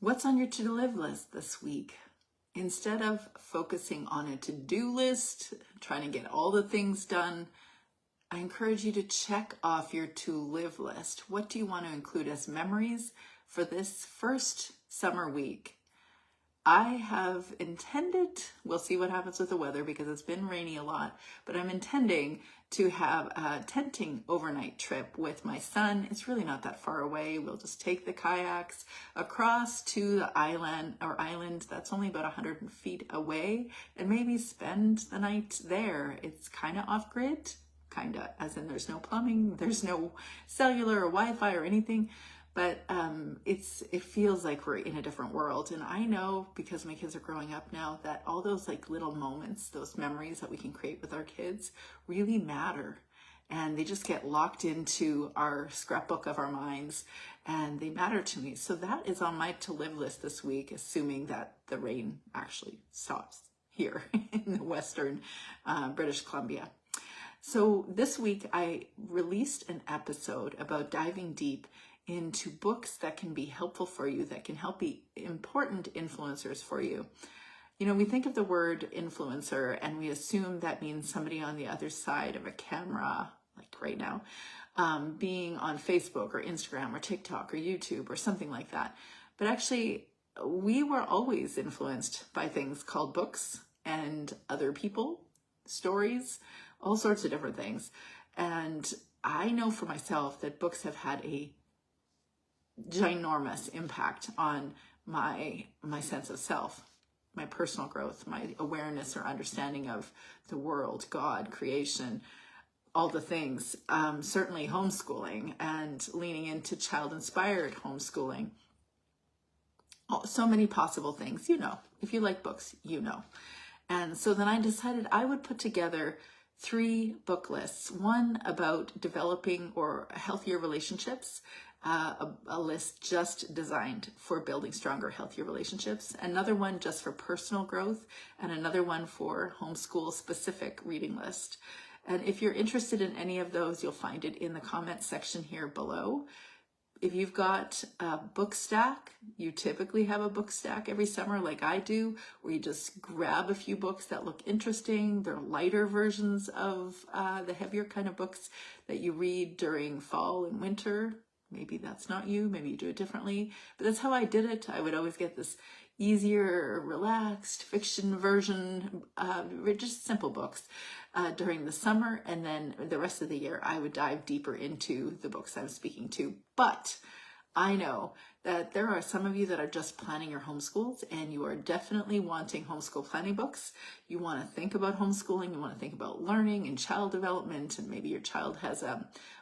What's on your to-do list this week? Instead of focusing on a to-do list, trying to get all the things done, I encourage you to check off your to-live list. What do you want to include as memories for this first summer week? I have intended, we'll see what happens with the weather because it's been rainy a lot, but I'm intending to have a tenting overnight trip with my son. It's really not that far away. We'll just take the kayaks across to the island that's only about 100 feet away and maybe spend the night there. It's kind of off-grid, as in there's no plumbing, there's no cellular or Wi-Fi or anything. But it feels like we're in a different world. And I know, because my kids are growing up now, that all those like little moments, those memories that we can create with our kids really matter. And they just get locked into our scrapbook of our minds, and they matter to me. So that is on my to-live list this week, assuming that the rain actually stops here in the Western British Columbia. So this week I released an episode about diving deep into books that can be helpful for you, that can help be important influencers for you. You know, we think of the word influencer and we assume that means somebody on the other side of a camera, like right now, being on Facebook or Instagram or TikTok or YouTube or something like that. But actually, we were always influenced by things called books and other people, stories, all sorts of different things. And I know for myself that books have had a ginormous impact on my sense of self, my personal growth, my awareness or understanding of the world, God, creation, all the things. Certainly homeschooling and leaning into child-inspired homeschooling. So many possible things, you know. If you like books, you know. And so then I decided I would put together 3 book lists. One about developing or healthier relationships, a list just designed for building stronger, healthier relationships, another one just for personal growth, and another one for homeschool specific reading list. And if you're interested in any of those, you'll find it in the comment section here below. If you've got a book stack, you typically have a book stack every summer like I do, where you just grab a few books that look interesting. They're lighter versions of the heavier kind of books that you read during fall and winter. Maybe that's not you, maybe you do it differently, but that's how I did it. I would always get this easier, relaxed fiction version, just simple books during the summer, and then the rest of the year I would dive deeper into the books I'm speaking to. But I know that there are some of you that are just planning your homeschools, and you are definitely wanting homeschool planning books. You want to think about homeschooling, you want to think about learning and child development, and maybe your child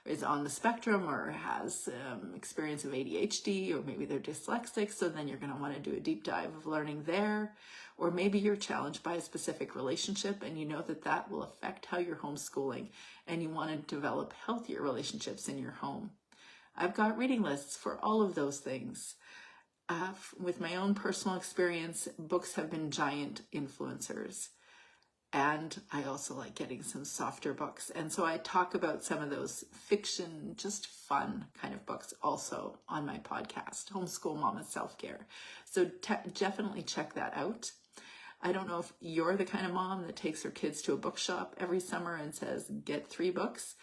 is on the spectrum or has experience of ADHD, or maybe they're dyslexic, so then you're going to want to do a deep dive of learning there. Or maybe you're challenged by a specific relationship and you know that that will affect how you're homeschooling, and you want to develop healthier relationships in your home. I've got reading lists for all of those things. With my own personal experience, books have been giant influencers. And I also like getting some softer books. And so I talk about some of those fiction, just fun kind of books also on my podcast, Homeschool Mama Self-Care. So definitely check that out. I don't know if you're the kind of mom that takes her kids to a bookshop every summer and says, get 3 books.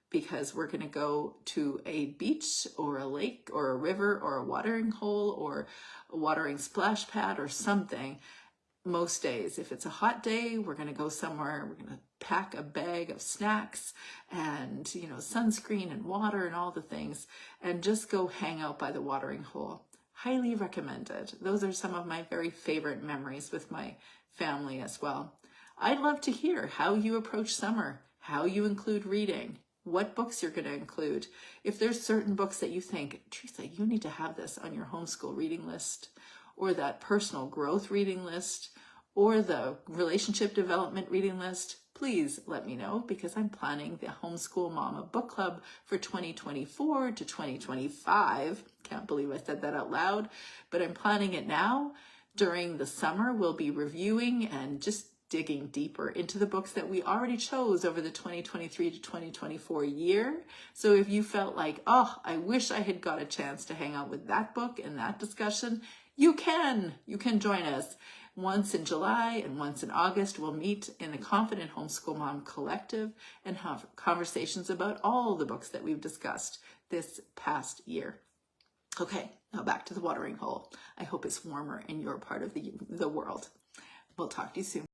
Because we're going to go to a beach or a lake or a river or a watering hole or a watering splash pad or something. Most days, if it's a hot day, we're going to go somewhere. We're going to pack a bag of snacks and, sunscreen and water and all the things, and just go hang out by the watering hole. Highly recommended. Those are some of my very favorite memories with my family as well. I'd love to hear how you approach summer, how you include reading, what books you're going to include. If there's certain books that you think, Teresa, you need to have this on your homeschool reading list, or that personal growth reading list, or the relationship development reading list, please let me know, because I'm planning the Homeschool Mama Book Club for 2024 to 2025. Can't believe I said that out loud, but I'm planning it now. During the summer, we'll be reviewing and just digging deeper into the books that we already chose over the 2023 to 2024 year. So if you felt like, oh, I wish I had got a chance to hang out with that book and that discussion, you can join us. Once in July and once in August, we'll meet in the Confident Homeschool Mom Collective and have conversations about all the books that we've discussed this past year. Okay, now back to the watering hole. I hope it's warmer in your part of the world. We'll talk to you soon.